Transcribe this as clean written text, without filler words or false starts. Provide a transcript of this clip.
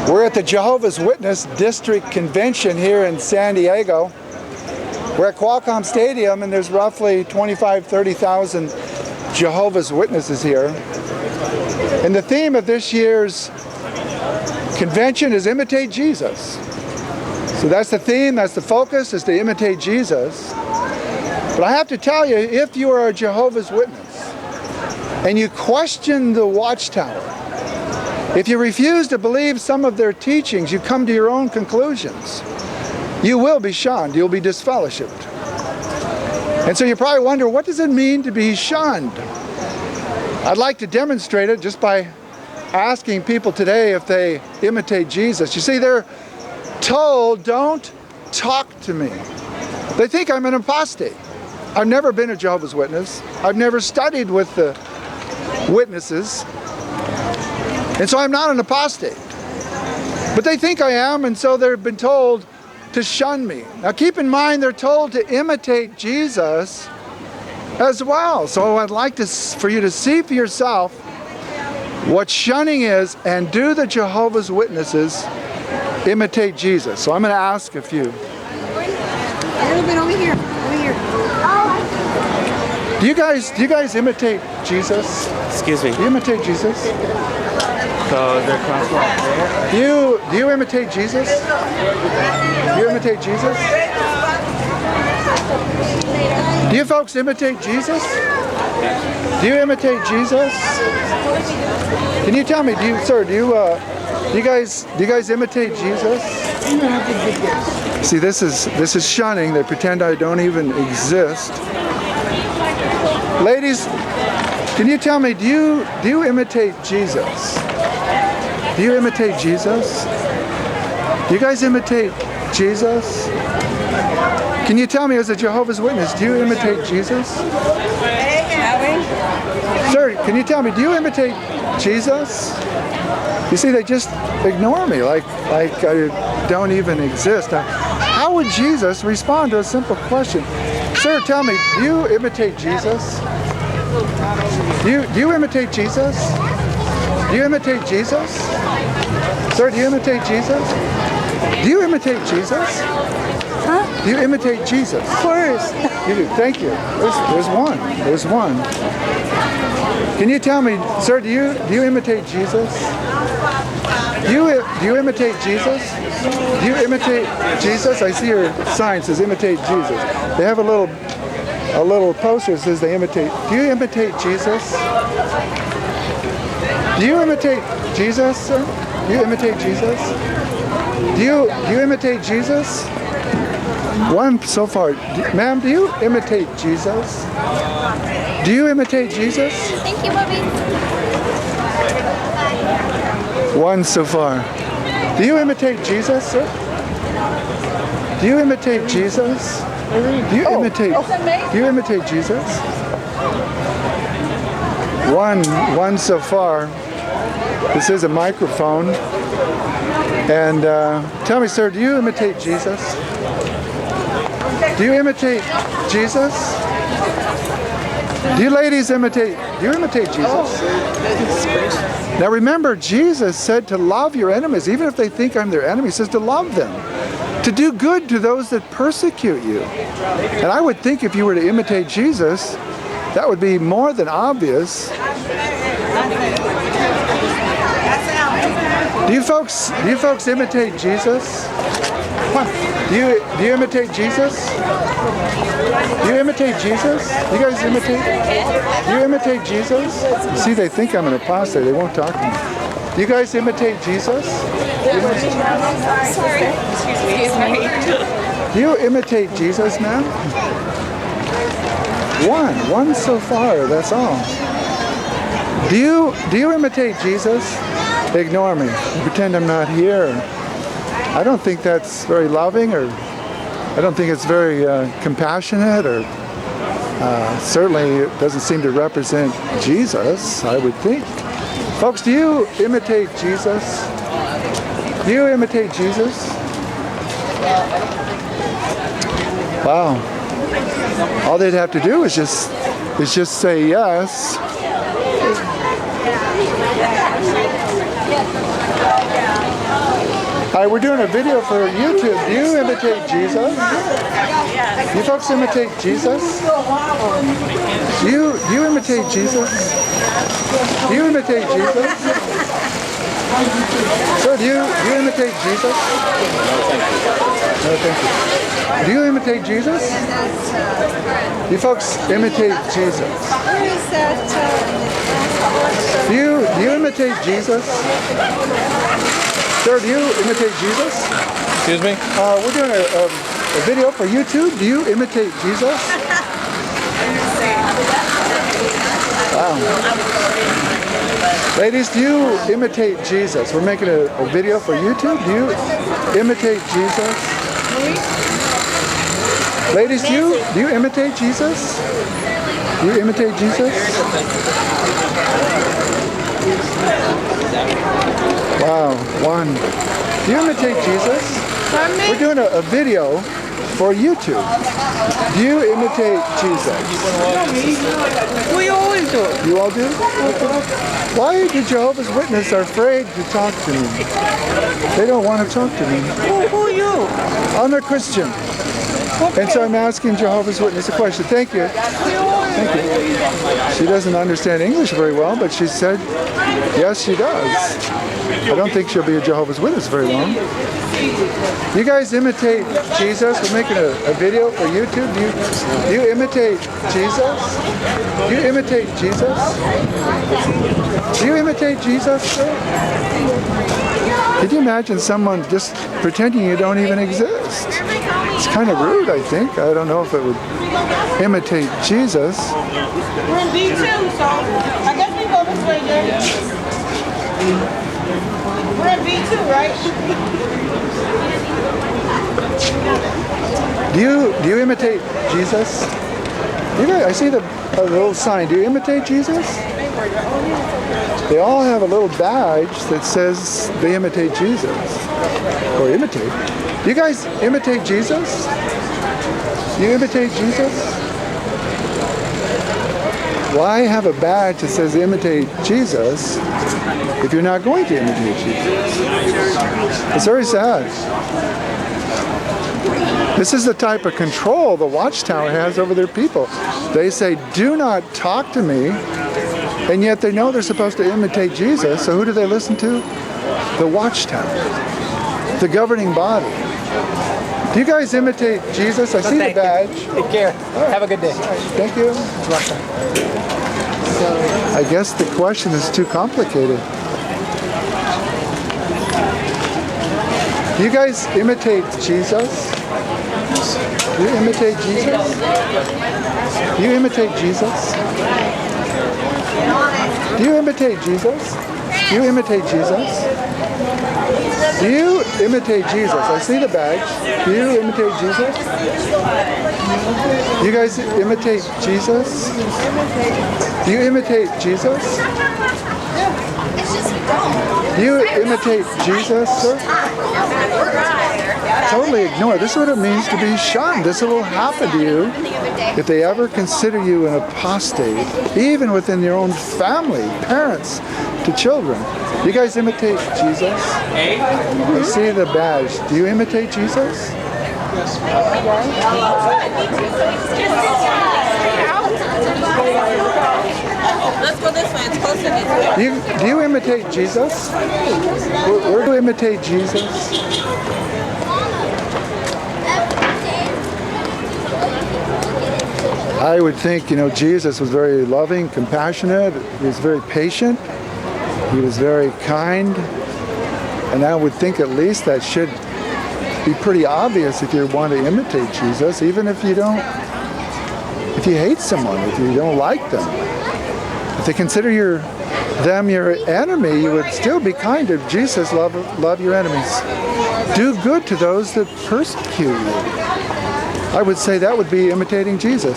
We're at the Jehovah's Witness District Convention here in San Diego. We're at Qualcomm Stadium, and there's roughly 30,000 Jehovah's Witnesses here. And the theme of this year's convention is Imitate Jesus. So that's the theme, that's the focus, is to imitate Jesus. But I have to tell you, if you are a Jehovah's Witness and you question the Watchtower, if you refuse to believe some of their teachings, you come to your own conclusions, you will be shunned, you'll be disfellowshipped. And so you probably wonder, what does it mean to be shunned? I'd like to demonstrate it just by asking people today if they imitate Jesus. You see, they're told, don't talk to me. They think I'm an apostate. I've never been a Jehovah's Witness. I've never studied with the witnesses. And so I'm not an apostate. But they think I am, and so they've been told to shun me. Now keep in mind, they're told to imitate Jesus as well. So I'd like for you to see for yourself what shunning is, and do the Jehovah's Witnesses imitate Jesus. So I'm going to ask a few. A little bit over here. Over here. Do you guys imitate Jesus? Excuse me. Do you imitate Jesus? So they're crosswalk there. Do you imitate Jesus? Do you imitate Jesus? Do you folks imitate Jesus? Do you imitate Jesus? Can you tell me, do you guys imitate Jesus? See, this is shunning. They pretend I don't even exist. Ladies, can you tell me, do you imitate Jesus? Do you imitate Jesus? Do you guys imitate Jesus? Can you tell me, as a Jehovah's Witness, do you imitate Jesus? Sir, can you tell me, do you imitate Jesus? You see, they just ignore me like I don't even exist. How would Jesus respond to a simple question? Sir, tell me, do you imitate Jesus? Do you imitate Jesus? Do you imitate Jesus? Sir, do you imitate Jesus? Do you imitate Jesus? Huh? Do you imitate Jesus? Of course. You do. Thank you. There's one. There's one. Can you tell me, sir, do you imitate Jesus? Do you imitate Jesus? Do you imitate Jesus? I see your sign says imitate Jesus. They have a little poster that says they imitate. Do you imitate Jesus? Do you imitate Jesus, sir? Do you imitate Jesus? Do you imitate Jesus? One so far. Ma'am, do you imitate Jesus? Do you imitate Jesus? Thank you, Bobby. One so far. Do you imitate Jesus, sir? Do you imitate Jesus? Do you imitate Jesus? One so far. This is a microphone. And tell me, sir, do you imitate Jesus? Do you imitate Jesus? Do you ladies imitate Jesus? Now remember, Jesus said to love your enemies, even if they think I'm their enemy. He says to love them, to do good to those that persecute you. And I would think if you were to imitate Jesus, that would be more than obvious. Do you folks imitate Jesus? Do you imitate Jesus? Do you imitate Jesus? You guys imitate? Do you imitate Jesus? See, they think I'm an apostate. They won't talk to me. Do you guys imitate Jesus? Sorry. Excuse me. Do you imitate Jesus, ma'am? One so far. That's all. Do you imitate Jesus? They ignore me. They pretend I'm not here. I don't think that's very loving, or I don't think it's very compassionate, or certainly it doesn't seem to represent Jesus, I would think. Folks, do you imitate Jesus? Do you imitate Jesus? Wow. All they'd have to do is just say yes. Hi, we're doing a video for YouTube. Do you imitate Jesus? You folks imitate Jesus? Do you imitate Jesus? Do you imitate Jesus? Sir, do you imitate Jesus? No, thank you. Do you imitate Jesus? You folks imitate Jesus. Do you imitate Jesus? Sir, do you imitate Jesus? Excuse me? We're doing a video for YouTube. Do you imitate Jesus? Wow. Ladies, do you imitate Jesus? We're making a video for YouTube. Do you imitate Jesus? Ladies, do you imitate Jesus? Do you imitate Jesus? Wow, one. Do you imitate Jesus? We're doing a video for YouTube. Do you imitate Jesus? We always do. You all do? Why do Jehovah's Witnesses are afraid to talk to me? They don't want to talk to me. Who are you? I'm a Christian. And so I'm asking Jehovah's Witness a question. Thank you. Thank you. She doesn't understand English very well, but she said, yes, she does. I don't think she'll be a Jehovah's Witness very long. You guys imitate Jesus? We're making a video for YouTube. Do you imitate Jesus? Do you imitate Jesus? Do you imitate Jesus, sir? Could you imagine someone just pretending you don't even exist? It's kind of rude, I think. I don't know if it would imitate Jesus. We're in B2, so I guess we go this way, Jerry. We're in B2, right? Do you imitate Jesus? You guys, I see the little sign. Do you imitate Jesus? They all have a little badge that says they imitate Jesus. Or imitate. Do you guys imitate Jesus? Do you imitate Jesus? Why have a badge that says imitate Jesus if you're not going to imitate Jesus? It's very sad. This is the type of control the Watchtower has over their people. They say, do not talk to me, and yet they know they're supposed to imitate Jesus, so who do they listen to? The Watchtower, the governing body. Do you guys imitate Jesus? I see the badge. Take care. Right. Have a good day. Thank you. I guess the question is too complicated. Do you guys imitate Jesus? Do you imitate Jesus? Do you imitate Jesus? Do you imitate Jesus? Do you imitate Jesus? Do you imitate Jesus? I see the badge. Do you imitate Jesus? Do you guys imitate Jesus? Do you imitate Jesus? Do you imitate Jesus, sir? Totally ignore. This is what it means to be shunned. This will happen to you if they ever consider you an apostate, even within your own family, parents to children. Do you guys imitate Jesus? I see the badge. Do you imitate Jesus? Let's go this way. It's closer. Do you imitate Jesus? Where do you imitate Jesus? I would think, Jesus was very loving, compassionate. He was very patient. He was very kind. And I would think at least that should be pretty obvious if you want to imitate Jesus, even if you hate someone, if you don't like them. If they consider them your enemy, you would still be kind to Jesus. Love your enemies. Do good to those that persecute you. I would say that would be imitating Jesus.